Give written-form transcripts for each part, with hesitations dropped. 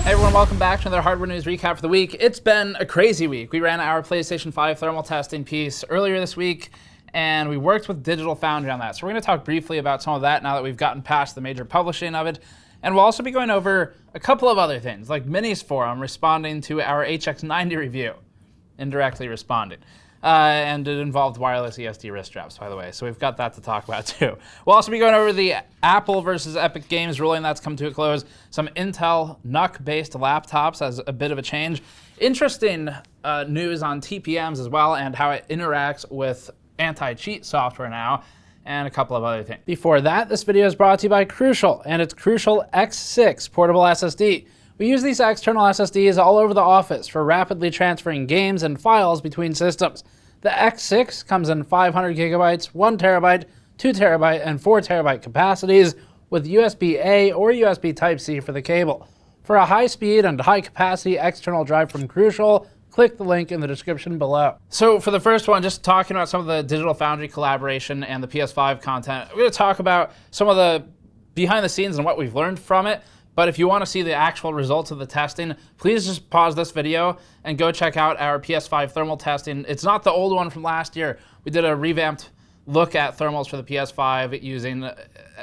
Hey everyone, welcome back to another hardware news recap for the week. It's been a crazy week. We ran our PlayStation 5 thermal testing piece earlier this week, and we worked with Digital Foundry on that. So we're going to talk briefly about some of that now that we've gotten past the major publishing of it. And we'll also be going over a couple of other things, like Minisforum responding to our HX90 review, indirectly responding. And it involved wireless ESD wrist straps, by the way. So we've got that to talk about too. We'll also be going over the Apple versus Epic Games ruling that's come to a close. Some Intel NUC-based laptops as a bit of a change. Interesting news on TPMs as well and how it interacts with anti-cheat software now, and a couple of other things. Before that, this video is brought to you by Crucial and its Crucial X6 portable SSD. We use these external SSDs all over the office for rapidly transferring games and files between systems. The X6 comes in 500 gigabytes, 1 terabyte, 2 terabyte, and 4 terabyte capacities with USB-A or USB Type-C for the cable. For a high-speed and high-capacity external drive from Crucial, click the link in the description below. So for the first one, just talking about some of the Digital Foundry collaboration and the PS5 content, we're going to talk about some of the behind the scenes and what we've learned from it. But if you want to see the actual results of the testing, please just pause this video and go check out our PS5 thermal testing. It's not the old one from last year. We did a revamped look at thermals for the PS5 using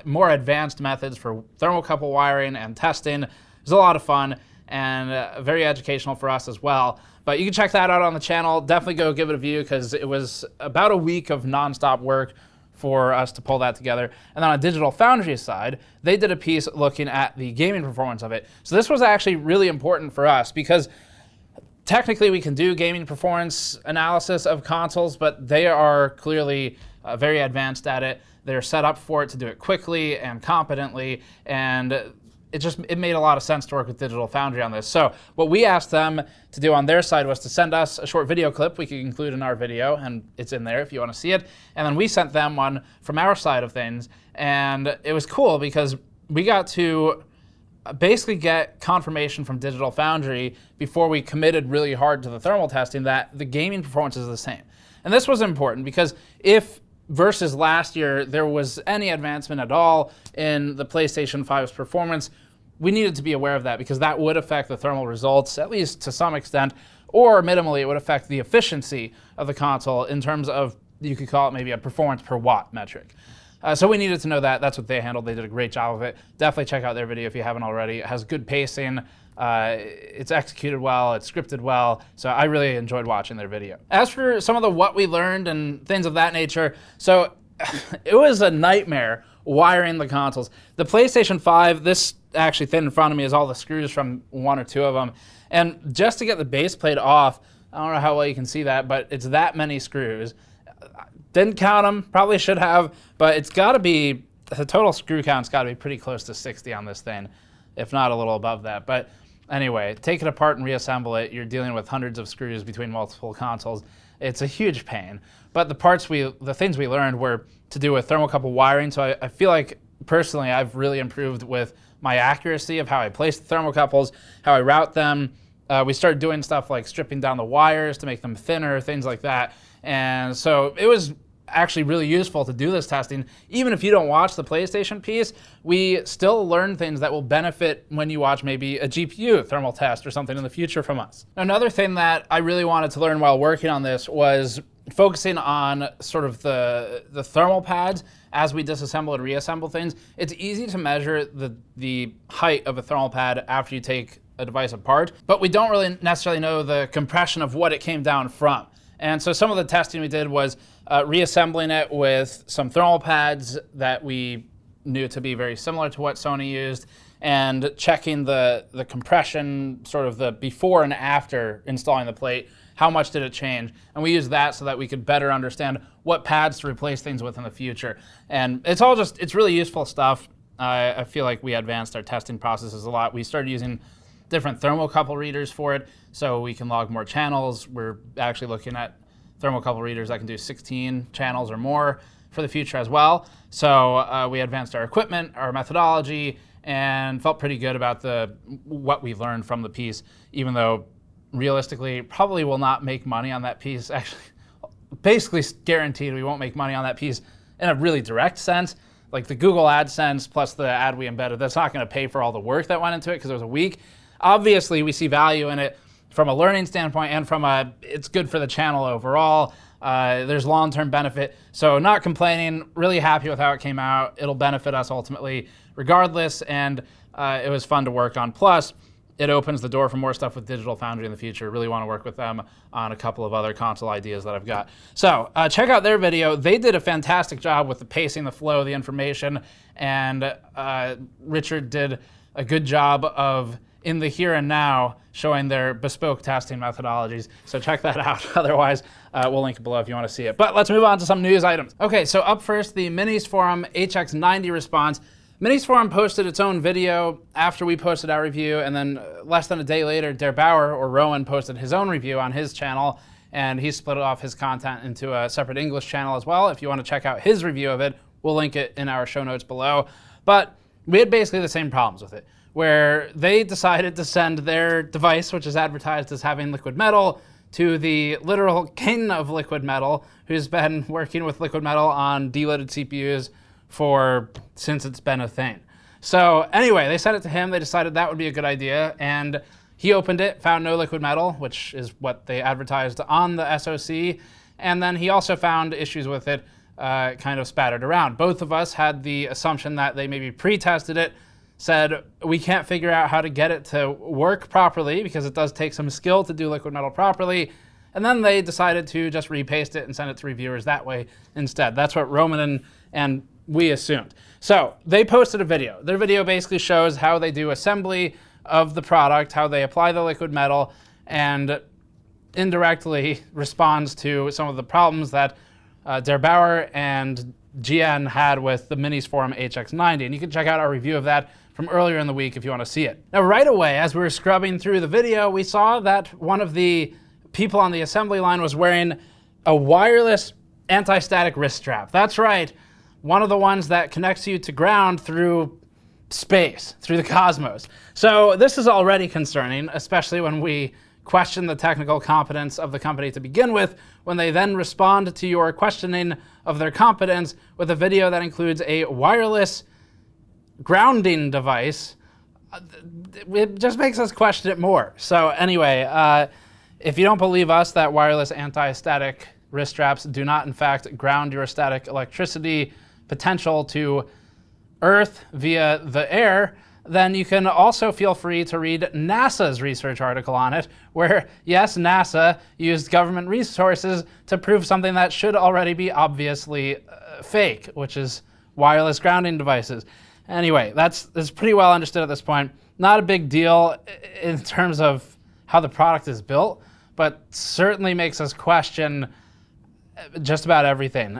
more advanced methods for thermocouple wiring and testing. It was a lot of fun and very educational for us as well. But you can check that out on the channel. Definitely go give it a view because it was about a week of nonstop work for us to pull that together. And then on Digital Foundry's side, they did a piece looking at the gaming performance of it. So this was actually really important for us because technically we can do gaming performance analysis of consoles, but they are clearly very advanced at it. They're set up for it to do it quickly and competently, and it made a lot of sense to work with Digital Foundry on this. So what we asked them to do on their side was to send us a short video clip we could include in our video, and it's in there if you want to see it. And then we sent them one from our side of things, and it was cool because we got to basically get confirmation from Digital Foundry before we committed really hard to the thermal testing that the gaming performance is the same. And this was important because if versus last year there was any advancement at all in the PlayStation 5's performance, we needed to be aware of that because that would affect the thermal results, at least to some extent, or minimally it would affect the efficiency of the console in terms of, you could call it maybe a performance per watt metric. So we needed to know that. That's what they handled. They did a great job of it. Definitely check out their video if you haven't already. It has good pacing. It's executed well, it's scripted well, so I really enjoyed watching their video. As for some of the what we learned and things of that nature, so it was a nightmare wiring the consoles. The PlayStation 5, this actually thing in front of me is all the screws from one or two of them, and just to get the base plate off, I don't know how well you can see that, but it's that many screws. Didn't count them, probably should have, but it's got to be, the total screw count's got to be pretty close to 60 on this thing, if not a little above that. But anyway, take it apart and reassemble it. You're dealing with hundreds of screws between multiple consoles. It's a huge pain. But the things we learned were to do with thermocouple wiring. So I feel like personally I've really improved with my accuracy of how I place the thermocouples, how I route them. We started doing stuff like stripping down the wires to make them thinner, things like that. And so it was actually really useful to do this testing. Even if you don't watch the PlayStation piece, we still learn things that will benefit when you watch maybe a GPU thermal test or something in the future from us. Another thing that I really wanted to learn while working on this was focusing on sort of the thermal pads as we disassemble and reassemble things. It's easy to measure the height of a thermal pad after you take a device apart, but we don't really necessarily know the compression of what it came down from. And so some of the testing we did was reassembling it with some thermal pads that we knew to be very similar to what Sony used, and checking the compression, sort of the before and after installing the plate, how much did it change? And we used that so that we could better understand what pads to replace things with in the future. And it's really useful stuff. I feel like we advanced our testing processes a lot. We started using different thermocouple readers for it, so we can log more channels. We're actually looking at thermocouple readers that can do 16 channels or more for the future as well. So we advanced our equipment, our methodology, and felt pretty good about what we learned from the piece, even though realistically probably will not make money on that piece. Actually, basically guaranteed we won't make money on that piece in a really direct sense. Like the Google AdSense plus the ad we embedded, that's not going to pay for all the work that went into it because it was a week. obviously we see value in it from a learning standpoint and from it's good for the channel overall. There's long-term benefit. So not complaining, really happy with how it came out. It'll benefit us ultimately regardless, and it was fun to work on. Plus, it opens the door for more stuff with Digital Foundry in the future. Really want to work with them on a couple of other console ideas that I've got. So check out their video. They did a fantastic job with the pacing, the flow, the information, and Richard did a good job of, in the here and now, showing their bespoke testing methodologies. So check that out. Otherwise, we'll link it below if you want to see it. But let's move on to some news items. Okay, so up first, the Minisforum HX90 response. Minisforum posted its own video after we posted our review, and then less than a day later, Der8auer, or Rowan, posted his own review on his channel, and he split off his content into a separate English channel as well. If you want to check out his review of it, we'll link it in our show notes below. But we had basically the same problems with it, where they decided to send their device, which is advertised as having liquid metal, to the literal king of liquid metal, who's been working with liquid metal on delidded CPUs since it's been a thing. So anyway, they sent it to him. They decided that would be a good idea, and he opened it, found no liquid metal, which is what they advertised on the SoC, and then he also found issues with it kind of spattered around. Both of us had the assumption that they maybe pre-tested it, said we can't figure out how to get it to work properly because it does take some skill to do liquid metal properly, and then they decided to just repaste it and send it to reviewers that way instead. That's what Roman and we assumed. So they posted a video. Their video basically shows how they do assembly of the product, how they apply the liquid metal, and indirectly responds to some of the problems that Der8auer and GN had with the Minisforum HX90. And you can check out our review of that from earlier in the week if you want to see it. Now, right away, as we were scrubbing through the video, we saw that one of the people on the assembly line was wearing a wireless anti-static wrist strap. That's right. One of the ones that connects you to ground through space, through the cosmos. So this is already concerning, especially when we question the technical competence of the company to begin with, when they then respond to your questioning of their competence with a video that includes a wireless grounding device. It just makes us question it more. So anyway, if you don't believe us that wireless anti-static wrist straps do not in fact ground your static electricity potential to Earth via the air, then you can also feel free to read NASA's research article on it, where, yes, NASA used government resources to prove something that should already be obviously fake, which is wireless grounding devices. Anyway, that's pretty well understood at this point. Not a big deal in terms of how the product is built, but certainly makes us question just about everything.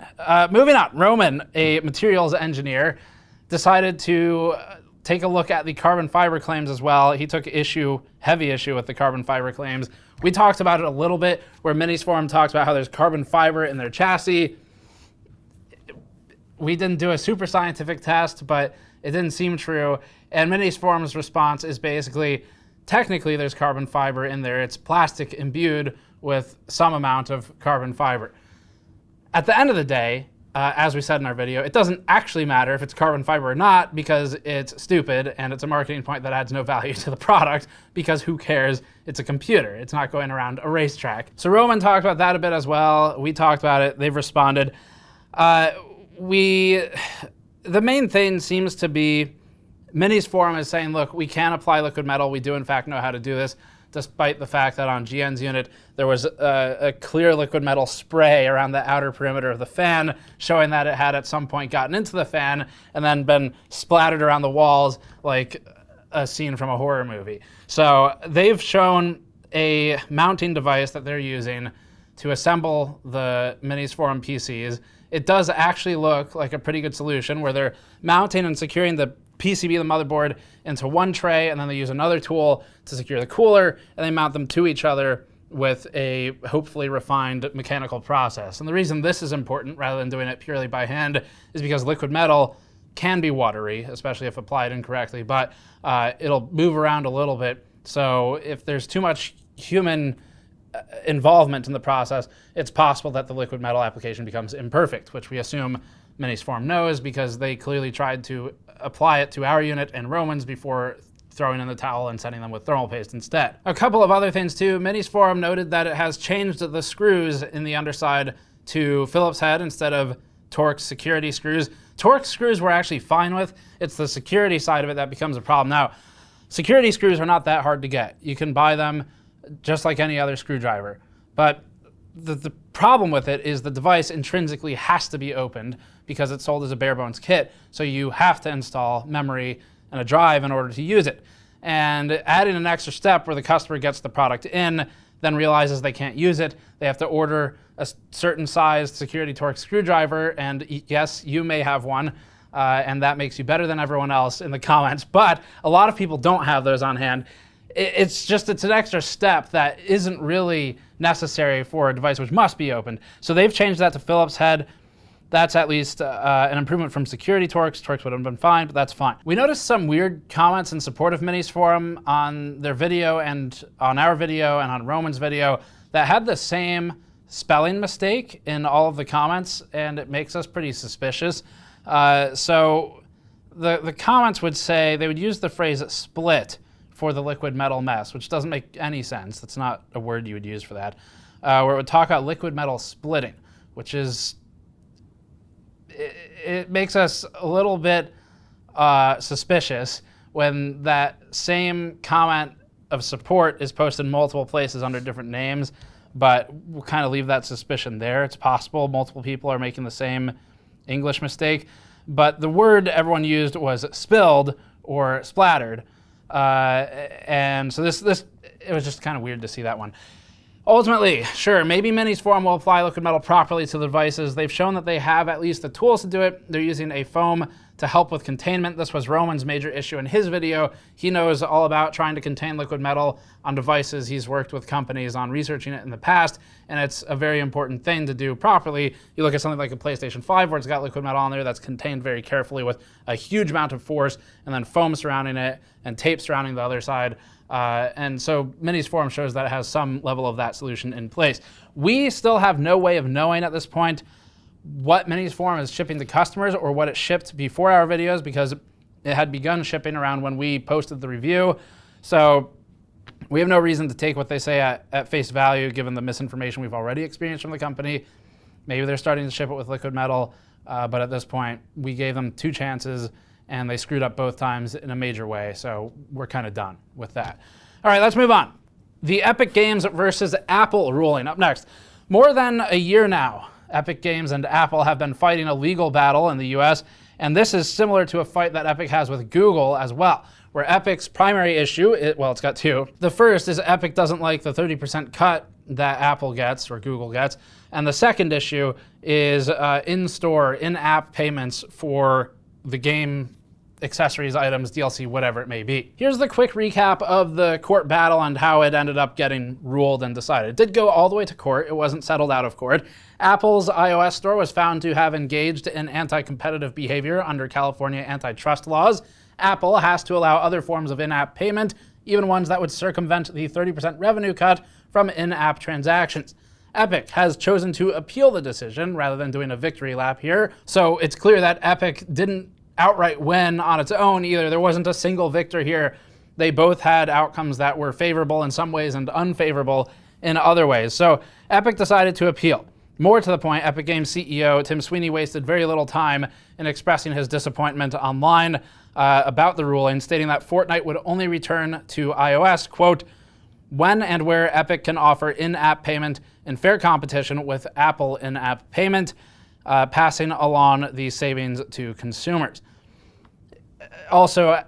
Moving on, Roman, a materials engineer, decided to take a look at the carbon fiber claims as well. He took heavy issue with the carbon fiber claims. We talked about it a little bit, where Minisforum talks about how there's carbon fiber in their chassis. We didn't do a super scientific test, but it didn't seem true. And Minisforum's response is basically, technically there's carbon fiber in there. It's plastic imbued with some amount of carbon fiber. At the end of the day, as we said in our video, it doesn't actually matter if it's carbon fiber or not, because it's stupid and it's a marketing point that adds no value to the product, because who cares? It's a computer. It's not going around a racetrack. So Roman talked about that a bit as well. We talked about it. They've responded. The main thing seems to be Minisforum is saying, look, we can apply liquid metal. We do in fact know how to do this, despite the fact that on GN's unit, there was a clear liquid metal spray around the outer perimeter of the fan, showing that it had at some point gotten into the fan and then been splattered around the walls like a scene from a horror movie. So they've shown a mounting device that they're using to assemble the Minisforum PCs. It does actually look like a pretty good solution, where they're mounting and securing the PCB, the motherboard, into one tray, and then they use another tool to secure the cooler, and they mount them to each other with a hopefully refined mechanical process. And the reason this is important, rather than doing it purely by hand, is because liquid metal can be watery, especially if applied incorrectly, but it'll move around a little bit. So if there's too much human involvement in the process, it's possible that the liquid metal application becomes imperfect, which we assume Minisforum knows, because they clearly tried to apply it to our unit and Roman's before throwing in the towel and setting them with thermal paste instead. A couple of other things too. Minisforum noted that it has changed the screws in the underside to Phillips head instead of Torx security screws. Torx screws we're actually fine with. It's the security side of it that becomes a problem. Now, security screws are not that hard to get. You can buy them just like any other screwdriver. But the problem with it is the device intrinsically has to be opened because it's sold as a bare bones kit. So you have to install memory and a drive in order to use it. And adding an extra step where the customer gets the product in, then realizes they can't use it, they have to order a certain sized security Torx screwdriver, and yes, you may have one, and that makes you better than everyone else in the comments, but a lot of people don't have those on hand. It's an extra step that isn't really necessary for a device which must be opened. So they've changed that to Phillips head. That's at least an improvement from security Torx. Torx would have been fine, but that's fine. We noticed some weird comments in support of Minisforum on their video and on our video and on Roman's video that had the same spelling mistake in all of the comments, and it makes us pretty suspicious. So the comments would say, they would use the phrase split for the liquid metal mess, which doesn't make any sense. That's not a word you would use for that. Where it would talk about liquid metal splitting, which is, it makes us a little bit suspicious when that same comment of support is posted multiple places under different names, but we'll kind of leave that suspicion there. It's possible multiple people are making the same English mistake, but the word everyone used was spilled or splattered. And so it was just kind of weird to see that one. Ultimately, sure, maybe Minisforum will apply liquid metal properly to the devices. They've shown that they have at least the tools to do it. They're using a foam to help with containment. This was Roman's major issue in his video. He knows all about trying to contain liquid metal on devices. He's worked with companies on researching it in the past, and it's a very important thing to do properly. You look at something like a PlayStation 5 where it's got liquid metal on there that's contained very carefully with a huge amount of force, and then foam surrounding it and tape surrounding the other side. And so Minisforum shows that it has some level of that solution in place. We still have no way of knowing at this point what Minisforum is shipping to customers or what it shipped before our videos, because it had begun shipping around when we posted the review. So we have no reason to take what they say at face value, given the misinformation we've already experienced from the company. Maybe they're starting to ship it with liquid metal, but at this point, we gave them 2 chances, and they screwed up both times in a major way, so we're kind of done with that. All right, let's move on. The Epic Games versus Apple ruling up next. More than a year now, Epic Games and Apple have been fighting a legal battle in the US, and this is similar to a fight that Epic has with Google as well, where Epic's primary issue, well, it's got 2. The first is Epic doesn't like the 30% cut that Apple gets or Google gets, and the second issue is in-store, in-app payments for the game accessories, items, DLC, whatever it may be. Here's the quick recap of the court battle and how it ended up getting ruled and decided. It did go all the way to court. It wasn't settled out of court. Apple's iOS store was found to have engaged in anti-competitive behavior under California antitrust laws. Apple has to allow other forms of in-app payment, even ones that would circumvent the 30% revenue cut from in-app transactions. Epic has chosen to appeal the decision rather than doing a victory lap here. So it's clear that Epic didn't outright win on its own either. There wasn't a single victor here. They both had outcomes that were favorable in some ways and unfavorable in other ways. So Epic decided to appeal. More to the point, Epic Games CEO Tim Sweeney wasted very little time in expressing his disappointment online about the ruling, stating that Fortnite would only return to iOS, quote, when and where Epic can offer in-app payment in fair competition with Apple in-app payment, passing along these savings to consumers. Also,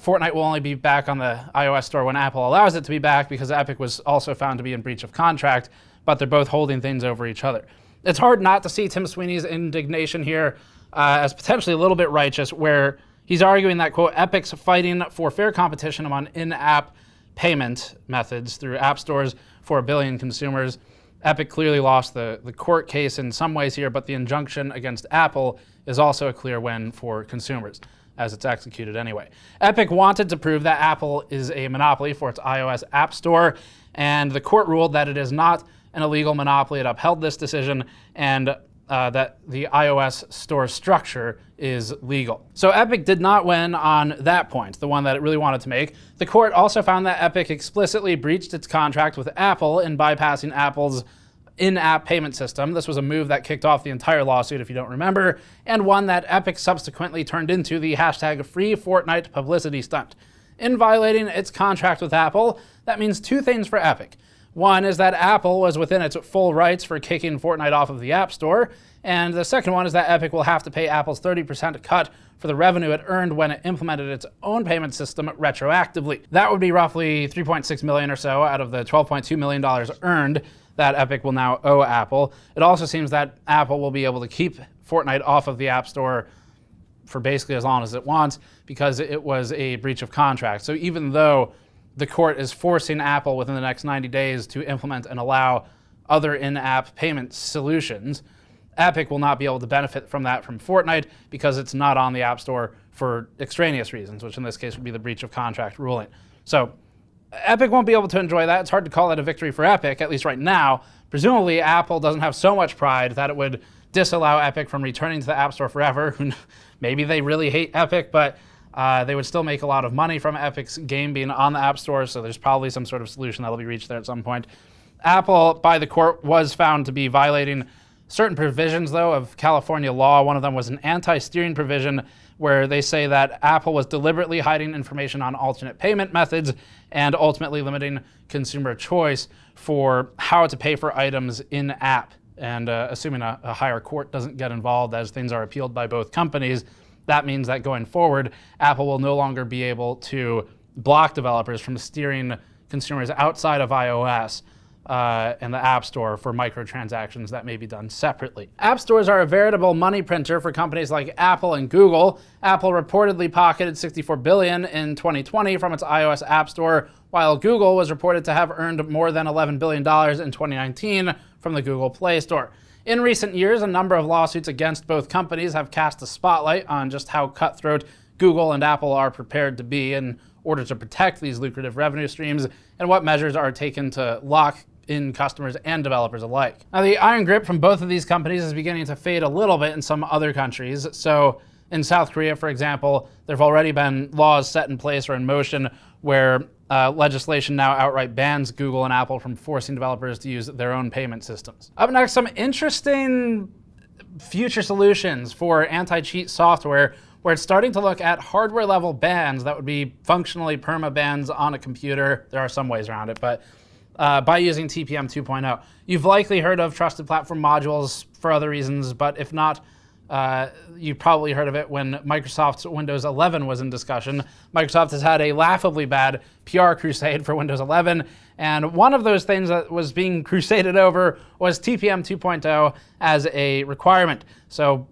Fortnite will only be back on the iOS store when Apple allows it to be back, because Epic was also found to be in breach of contract, but they're both holding things over each other. It's hard not to see Tim Sweeney's indignation here as potentially a little bit righteous, where he's arguing that, quote, Epic's fighting for fair competition among in-app payment methods through app stores for 1 billion consumers. Epic clearly lost the court case in some ways here, but the injunction against Apple is also a clear win for consumers, as it's executed anyway. Epic wanted to prove that Apple is a monopoly for its iOS app store, and the court ruled that it is not an illegal monopoly. It upheld this decision, and that the iOS store structure is legal. So Epic did not win on that point, the one that it really wanted to make. The court also found that Epic explicitly breached its contract with Apple in bypassing Apple's in-app payment system. This was a move that kicked off the entire lawsuit, if you don't remember, and one that Epic subsequently turned into the hashtag free Fortnite publicity stunt. In violating its contract with Apple, that means two things for Epic. One is that Apple was within its full rights for kicking Fortnite off of the App Store, and the second one is that Epic will have to pay Apple's 30% cut for the revenue it earned when it implemented its own payment system retroactively. That would be roughly $3.6 million or so out of the $12.2 million earned that Epic will now owe Apple. It also seems that Apple will be able to keep Fortnite off of the App Store for basically as long as it wants because it was a breach of contract. So even though the court is forcing Apple within the next 90 days to implement and allow other in-app payment solutions, Epic will not be able to benefit from that from Fortnite because it's not on the App Store for extraneous reasons, which in this case would be the breach of contract ruling. So Epic won't be able to enjoy that. It's hard to call that a victory for Epic, at least right now. Presumably, Apple doesn't have so much pride that it would disallow Epic from returning to the App Store forever. Maybe they really hate Epic, but they would still make a lot of money from Epic's game being on the App Store, so there's probably some sort of solution that'll be reached there at some point. Apple, by the court, was found to be violating certain provisions, though, of California law. One of them was an anti-steering provision where they say that Apple was deliberately hiding information on alternate payment methods and ultimately limiting consumer choice for how to pay for items in-app. And assuming a higher court doesn't get involved as things are appealed by both companies, that means that going forward, Apple will no longer be able to block developers from steering consumers outside of iOS and the App Store for microtransactions that may be done separately. App stores are a veritable money printer for companies like Apple and Google. Apple reportedly pocketed $64 billion in 2020 from its iOS App Store, while Google was reported to have earned more than $11 billion in 2019 from the Google Play Store. In recent years, a number of lawsuits against both companies have cast a spotlight on just how cutthroat Google and Apple are prepared to be in order to protect these lucrative revenue streams and what measures are taken to lock in customers and developers alike. Now, the iron grip from both of these companies is beginning to fade a little bit in some other countries. So in South Korea, for example, there have already been laws set in place or in motion where legislation now outright bans Google and Apple from forcing developers to use their own payment systems. Up next, some interesting future solutions for anti-cheat software where it's starting to look at hardware level bans that would be functionally perma bans on a computer. There are some ways around it, but by using TPM 2.0. You've likely heard of trusted platform modules for other reasons, but if not, you probably heard of it when Microsoft's Windows 11 was in discussion. Microsoft has had a laughably bad PR crusade for Windows 11, and one of those things that was being crusaded over was TPM 2.0 as a requirement. So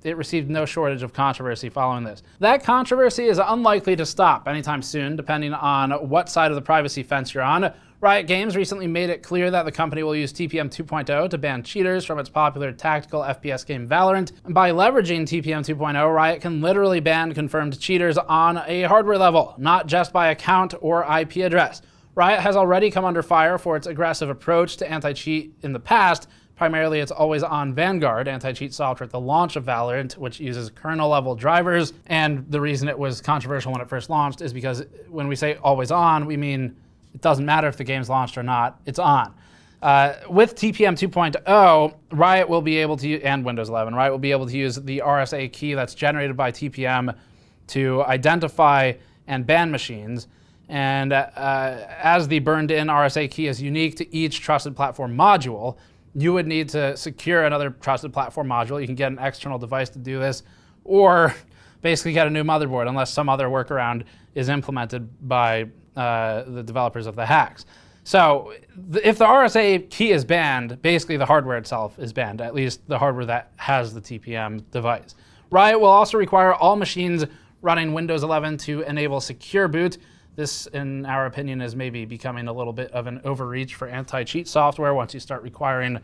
it received no shortage of controversy following this. That controversy is unlikely to stop anytime soon, depending on what side of the privacy fence you're on. Riot Games recently made it clear that the company will use TPM 2.0 to ban cheaters from its popular tactical FPS game Valorant. And by leveraging TPM 2.0, Riot can literally ban confirmed cheaters on a hardware level, not just by account or IP address. Riot has already come under fire for its aggressive approach to anti-cheat in the past. Primarily, it's always-on Vanguard anti-cheat software at the launch of Valorant, which uses kernel-level drivers. And the reason it was controversial when it first launched is because when we say always-on, we mean it doesn't matter if the game's launched or not, it's on. With TPM 2.0, Riot will be able to, and Windows 11, Riot will be able to use the RSA key that's generated by TPM to identify and ban machines. And as the burned-in RSA key is unique to each trusted platform module, you would need to secure another trusted platform module. You can get an external device to do this, or basically get a new motherboard unless some other workaround is implemented by the developers of the hacks. So if the RSA key is banned, basically the hardware itself is banned, at least the hardware that has the TPM device. Riot will also require all machines running Windows 11 to enable secure boot. This, in our opinion, is maybe becoming a little bit of an overreach for anti-cheat software once you start requiring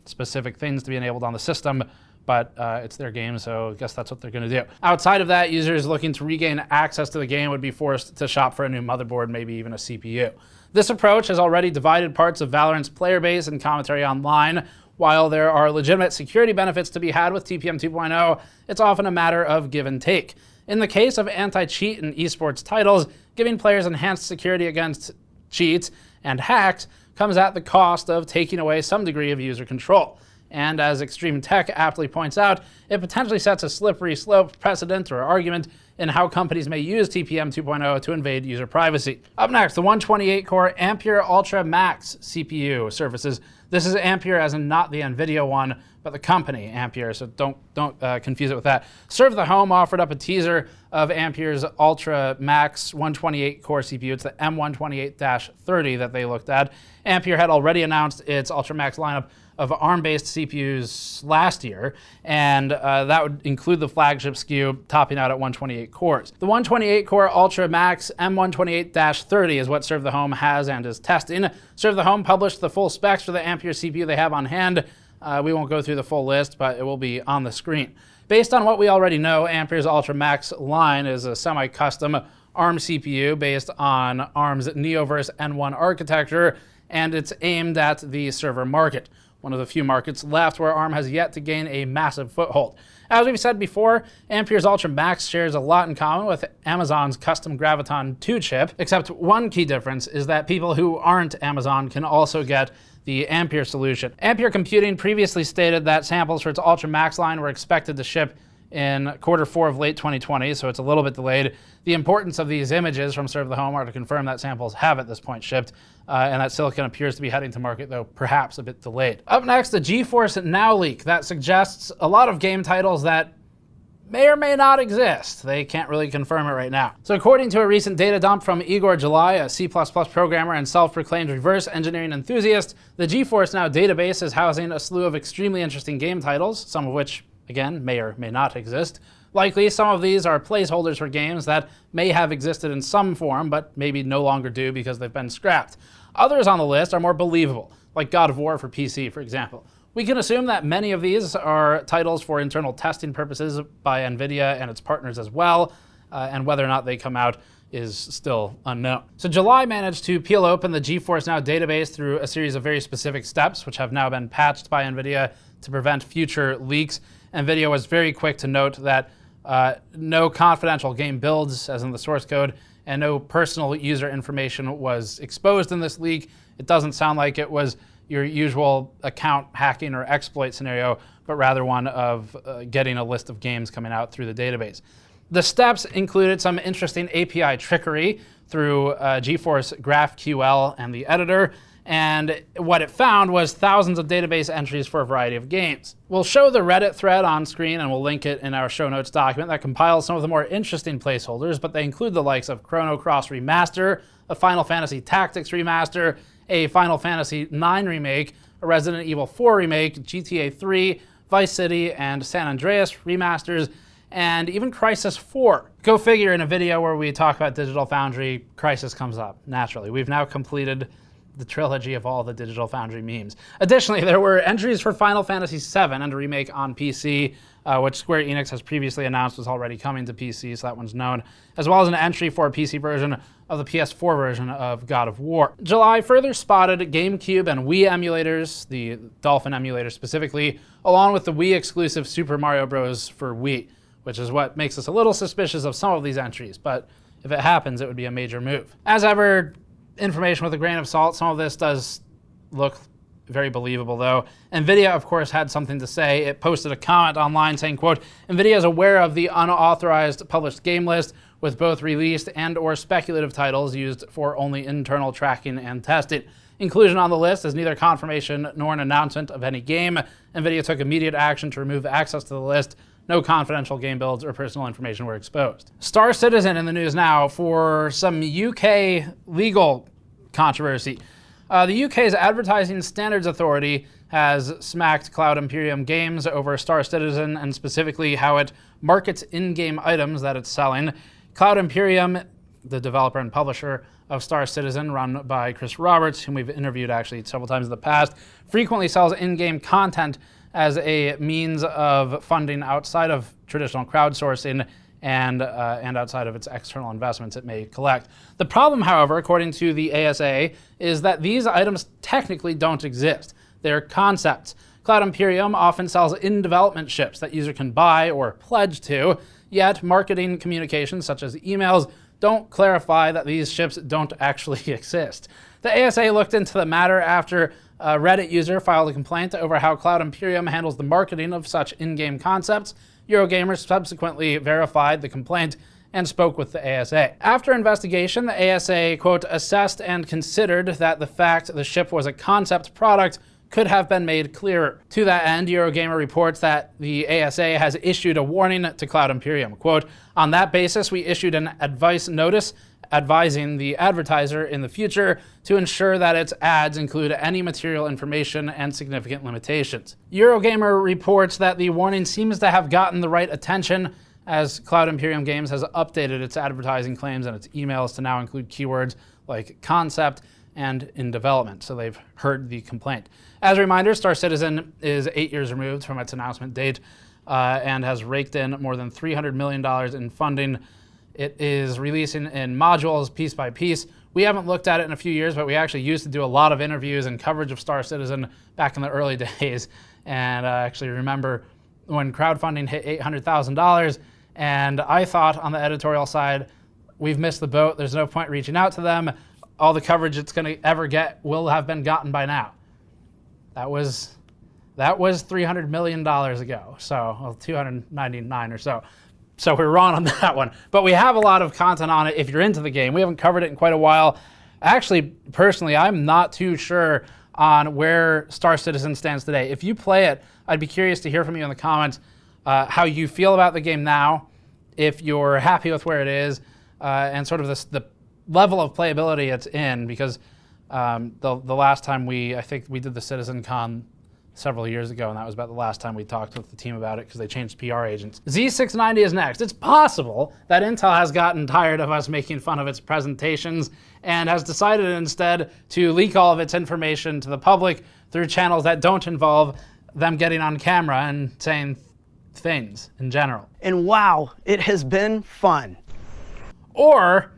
specific things to be enabled on the system, but it's their game, so I guess that's what they're going to do. Outside of that, users looking to regain access to the game would be forced to shop for a new motherboard, maybe even a CPU. This approach has already divided parts of Valorant's player base and commentary online. While there are legitimate security benefits to be had with TPM 2.0, it's often a matter of give and take. In the case of anti-cheat in esports titles, giving players enhanced security against cheats and hacks comes at the cost of taking away some degree of user control. And as Extreme Tech aptly points out, it potentially sets a slippery slope precedent or argument in how companies may use TPM 2.0 to invade user privacy. Up next, the 128-core Ampere Ultra Max CPU surfaces. This is Ampere as in not the NVIDIA one, but the company Ampere, so don't confuse it with that. Serve the Home offered up a teaser of Ampere's Ultra Max 128-core CPU. It's the M128-30 that they looked at. Ampere had already announced its Ultra Max lineup of ARM-based CPUs last year, and that would include the flagship SKU topping out at 128 cores. The 128-core Ultra Max M128-30 is what Serve the Home has and is testing. Serve the Home published the full specs for the Ampere CPU they have on hand. We won't go through the full list, but it will be on the screen. Based on what we already know, Ampere's Ultra Max line is a semi-custom ARM CPU based on ARM's Neoverse N1 architecture, and it's aimed at the server market, one of the few markets left where ARM has yet to gain a massive foothold. As we've said before, Ampere's Ultra Max shares a lot in common with Amazon's custom Graviton 2 chip, except one key difference is that people who aren't Amazon can also get the Ampere solution. Ampere Computing previously stated that samples for its Ultra Max line were expected to ship in Q4 of late 2020, so it's a little bit delayed. The importance of these images from Serve the Home are to confirm that samples have at this point shipped, and that silicon appears to be heading to market, though perhaps a bit delayed. Up next, the GeForce Now leak that suggests a lot of game titles that may or may not exist. They can't really confirm it right now. So according to a recent data dump from Igor July, a C++ programmer and self-proclaimed reverse engineering enthusiast, the GeForce Now database is housing a slew of extremely interesting game titles, some of which, again, may or may not exist. Likely, some of these are placeholders for games that may have existed in some form, but maybe no longer do because they've been scrapped. Others on the list are more believable, like God of War for PC, for example. We can assume that many of these are titles for internal testing purposes by NVIDIA and its partners as well, and whether or not they come out is still unknown. So July managed to peel open the GeForce Now database through a series of very specific steps, which have now been patched by NVIDIA to prevent future leaks. NVIDIA was very quick to note that no confidential game builds, as in the source code, and no personal user information was exposed in this leak. It doesn't sound like it was your usual account hacking or exploit scenario, but rather one of getting a list of games coming out through the database. The steps included some interesting API trickery through GeForce GraphQL and the editor, and what it found was thousands of database entries for a variety of games. We'll show the Reddit thread on screen, and we'll link it in our show notes document that compiles some of the more interesting placeholders, but they include the likes of Chrono Cross Remaster, a Final Fantasy Tactics Remaster, a Final Fantasy IX remake, a Resident Evil 4 remake, GTA 3, Vice City, and San Andreas remasters, and even Crysis 4. Go figure, in a video where we talk about Digital Foundry, Crysis comes up, naturally. We've now completed the trilogy of all the Digital Foundry memes. Additionally, there were entries for Final Fantasy VII and a remake on PC, which Square Enix has previously announced was already coming to PC, so that one's known, as well as an entry for a PC version of the PS4 version of God of War. July further spotted GameCube and Wii emulators, the Dolphin emulator specifically, along with the Wii exclusive Super Mario Bros. For Wii, which is what makes us a little suspicious of some of these entries, but if it happens, it would be a major move. As ever, information with a grain of salt. Some of this does look very believable, though. NVIDIA, of course, had something to say. It posted a comment online saying, quote, NVIDIA is aware of the unauthorized published game list with both released and or speculative titles used for only internal tracking and testing. Inclusion on the list is neither confirmation nor an announcement of any game. NVIDIA took immediate action to remove access to the list. No confidential game builds or personal information were exposed. Star Citizen in the news now for some UK legal controversy. The UK's Advertising Standards Authority has smacked Cloud Imperium Games over Star Citizen and specifically how it markets in-game items that it's selling. Cloud Imperium, the developer and publisher of Star Citizen, run by Chris Roberts, whom we've interviewed actually several times in the past, frequently sells in-game content as a means of funding outside of traditional crowdsourcing and outside of its external investments it may collect. The problem, however, according to the ASA, is that these items technically don't exist. They're concepts. Cloud Imperium often sells in-development chips that user can buy or pledge to, yet marketing communications such as emails don't clarify that these chips don't actually exist. The ASA looked into the matter after a Reddit user filed a complaint over how Cloud Imperium handles the marketing of such in-game concepts. Eurogamer subsequently verified the complaint and spoke with the ASA. After investigation, the ASA, quote, assessed and considered that the fact the ship was a concept product could have been made clearer. To that end, Eurogamer reports that the ASA has issued a warning to Cloud Imperium. Quote, on that basis, we issued an advice notice advising the advertiser in the future to ensure that its ads include any material information and significant limitations. Eurogamer reports that the warning seems to have gotten the right attention, as Cloud Imperium Games has updated its advertising claims and its emails to now include keywords like concept and in development, so they've heard the complaint. As a reminder, Star Citizen is 8 years removed from its announcement date and has raked in more than $300 million in funding. It is releasing in modules, piece by piece. We haven't looked at it in a few years, but we actually used to do a lot of interviews and coverage of Star Citizen back in the early days. And I actually remember when crowdfunding hit $800,000, and I thought on the editorial side, we've missed the boat. There's no point reaching out to them. All the coverage it's going to ever get will have been gotten by now. That was $300 million ago, so well, 299 or so. So we're wrong on that one. But we have a lot of content on it if you're into the game. We haven't covered it in quite a while. Actually, personally, I'm not too sure on where Star Citizen stands today. If you play it, I'd be curious to hear from you in the comments how you feel about the game now, if you're happy with where it is, and sort of the level of playability it's in, because the last time I think we did the Citizen Con several years ago, and that was about the last time we talked with the team about it because they changed PR agents. Z690 is next. It's possible that Intel has gotten tired of us making fun of its presentations and has decided instead to leak all of its information to the public through channels that don't involve them getting on camera and saying things in general. And wow, it has been fun. Or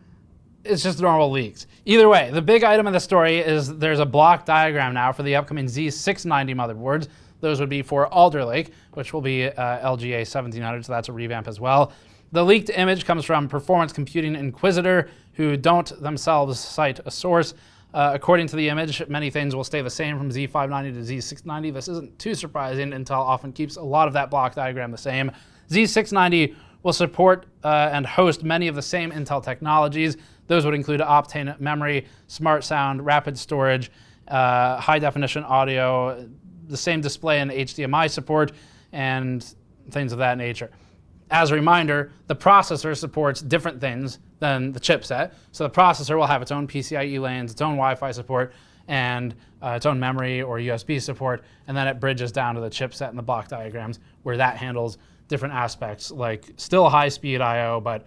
it's just normal leaks. Either way, the big item in the story is there's a block diagram now for the upcoming Z690 motherboards. Those would be for Alder Lake, which will be LGA 1700, so that's a revamp as well. The leaked image comes from Performance Computing Inquisitor, who don't themselves cite a source. According to the image, many things will stay the same from Z590 to Z690. This isn't too surprising. Intel often keeps a lot of that block diagram the same. Z690 will support and host many of the same Intel technologies. Those would include Optane memory, smart sound, rapid storage, high definition audio, the same display and HDMI support, and things of that nature. As a reminder, the processor supports different things than the chipset. So the processor will have its own PCIe lanes, its own Wi-Fi support, and its own memory or USB support, and then it bridges down to the chipset and the block diagrams where that handles different aspects, like still high-speed I/O, but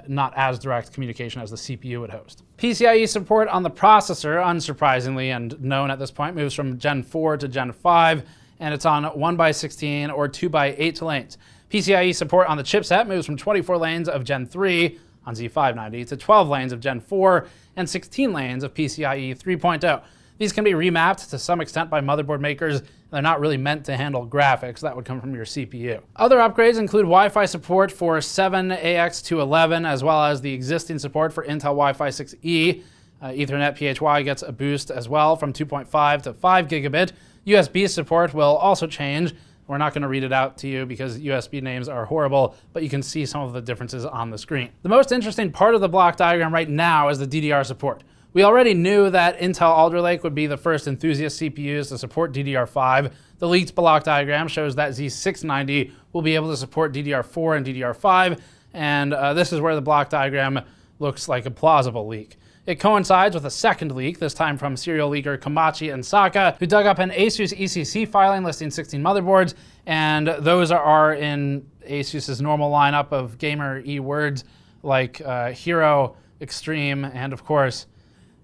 not as direct communication as the CPU would host. PCIe support on the processor, unsurprisingly and known at this point, moves from Gen 4 to Gen 5, and it's on 1x16 or 2x8 lanes. PCIe support on the chipset moves from 24 lanes of Gen 3 on Z590 to 12 lanes of Gen 4 and 16 lanes of PCIe 3.0. These can be remapped to some extent by motherboard makers. They're not really meant to handle graphics. That would come from your CPU. Other upgrades include Wi-Fi support for 7AX211, as well as the existing support for Intel Wi-Fi 6E. Ethernet PHY gets a boost as well from 2.5 to 5 gigabit. USB support will also change. We're not going to read it out to you because USB names are horrible, but you can see some of the differences on the screen. The most interesting part of the block diagram right now is the DDR support. We already knew that Intel Alder Lake would be the first enthusiast CPUs to support DDR5. The leaked block diagram shows that Z690 will be able to support DDR4 and DDR5, and this is where the block diagram looks like a plausible leak. It coincides with a second leak, this time from serial leaker Komachi and Saka, who dug up an Asus ECC filing listing 16 motherboards, and those are in Asus's normal lineup of gamer E-words like Hero, Extreme, and of course,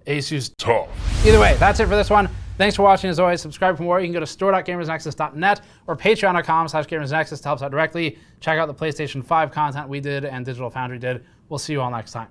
Asus Top. Either way, that's it for this one. Thanks for watching. As always, subscribe for more. You can go to store.gamersnexus.net or patreon.com/gamersnexus to help us out directly. Check out the PlayStation 5 content we did and Digital Foundry did. We'll see you all next time.